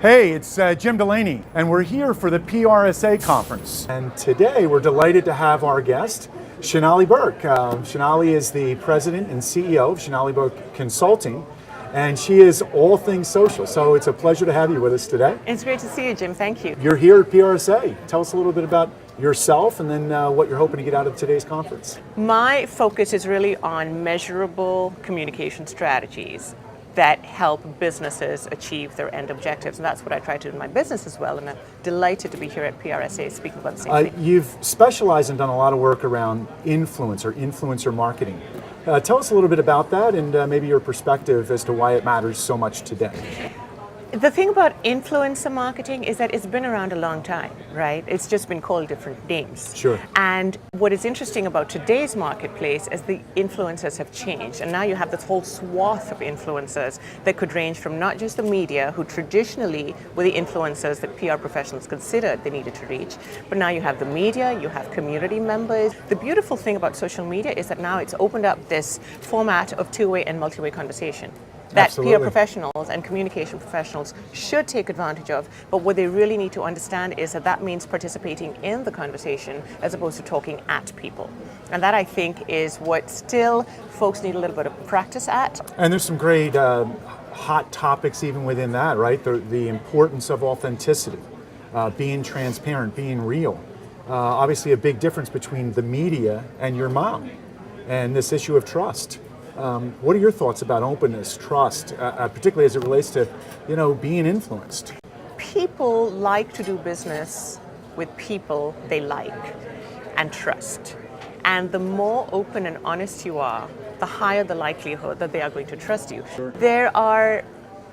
Hey, it's Jim Delaney, and we're here for the PRSA conference. And today we're delighted to have our guest, Shonali Burke. Shonali is the president and CEO of Shonali Burke Consulting, and she is all things social. So it's a pleasure to have you with us today. It's great to see you, Jim. Thank you. You're here at PRSA. Tell us a little bit about yourself and then what you're hoping to get out of today's conference. My focus is really on measurable communication strategies that help businesses achieve their end objectives. And that's what I try to do in my business as well. And I'm delighted to be here at PRSA speaking about the same thing. You've specialized and done a lot of work around influencer marketing. Tell us a little bit about that and maybe your perspective as to why it matters so much today. The thing about influencer marketing is that it's been around a long time, right? It's just been called different names. Sure. And what is interesting about today's marketplace is the influencers have changed. And now you have this whole swath of influencers that could range from not just the media, who traditionally were the influencers that PR professionals considered they needed to reach, but now you have the media, you have community members. The beautiful thing about social media is that now it's opened up this format of two-way and multi-way conversation that Absolutely. PR professionals and communication professionals should take advantage of. But what they really need to understand is that that means participating in the conversation as opposed to talking at people. And that, I think, is what still folks need a little bit of practice at. And there's some great hot topics even within that, right? The importance of authenticity, being transparent, being real. Obviously a big difference between the media and your mom and this issue of trust. What are your thoughts about openness, trust, particularly as it relates to, being influenced? People like to do business with people they like and trust. And the more open and honest you are, the higher the likelihood that they are going to trust you. Sure. There are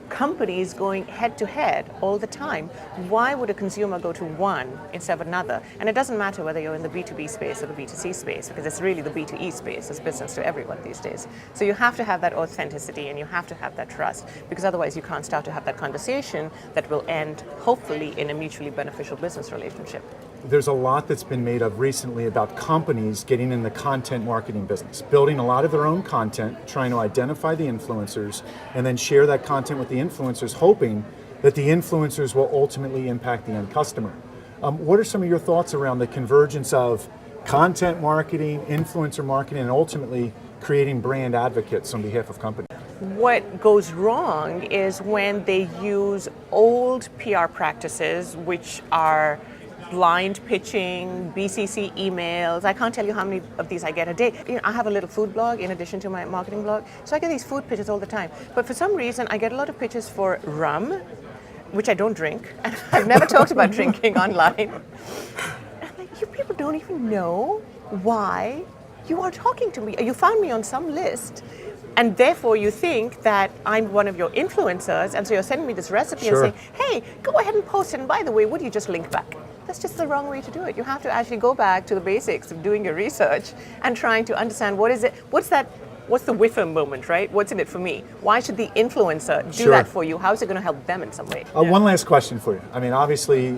companies going head to head all the time. Why would a consumer go to one instead of another? And it doesn't matter whether you're in the B2B space or the B2C space, because it's really the B2E space. It's business to everyone these days. So you have to have that authenticity and you have to have that trust, because otherwise you can't start to have that conversation that will end, hopefully, in a mutually beneficial business relationship. There's a lot that's been made of recently about companies getting in the content marketing business, building a lot of their own content, trying to identify the influencers, and then share that content with the influencers, hoping that the influencers will ultimately impact the end customer. What are some of your thoughts around the convergence of content marketing, influencer marketing, and ultimately creating brand advocates on behalf of companies? What goes wrong is when they use old PR practices, which are blind pitching, BCC emails. I can't tell you how many of these I get a day. I have a little food blog in addition to my marketing blog, so I get these food pitches all the time. But for some reason, I get a lot of pitches for rum, which I don't drink, and I've never talked about drinking online. I'm like, you people don't even know why you are talking to me. You found me on some list, and therefore you think that I'm one of your influencers, and so you're sending me this recipe Sure. and saying, hey, go ahead and post it, and by the way, would you just link back? That's just the wrong way to do it. You have to actually go back to the basics of doing your research and trying to understand what's the whiffer moment, right? What's in it for me? Why should the influencer do Sure. that for you? How is it going to help them in some way? One last question for you. I mean, obviously,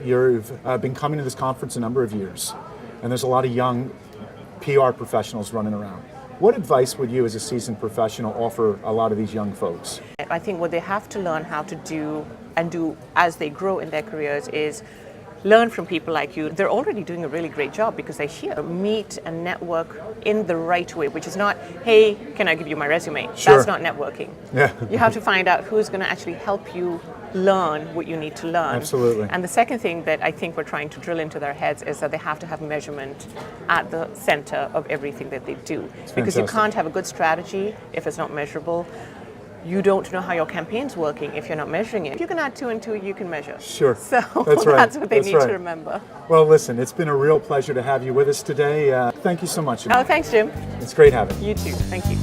you've been coming to this conference a number of years, and there's a lot of young PR professionals running around. What advice would you, as a seasoned professional, offer a lot of these young folks? I think what they have to learn how to do and do as they grow in their careers is learn from people like you. They're already doing a really great job because they're here. Meet and network in the right way, which is not, hey, can I give you my resume? Sure. That's not networking. Yeah. You have to find out who's going to actually help you learn what you need to learn. Absolutely. And the second thing that I think we're trying to drill into their heads is that they have to have measurement at the center of everything that they do. Because you fantastic. can't have a good strategy if it's not measurable. You don't know how your campaign's working if you're not measuring it. If you can add 2 and 2, you can measure. Sure. So That's right. that's what they That's need right. to remember. Well, listen, it's been a real pleasure to have you with us today. Thank you so much. Oh, thanks, Jim. It's great having you. You too. Thank you.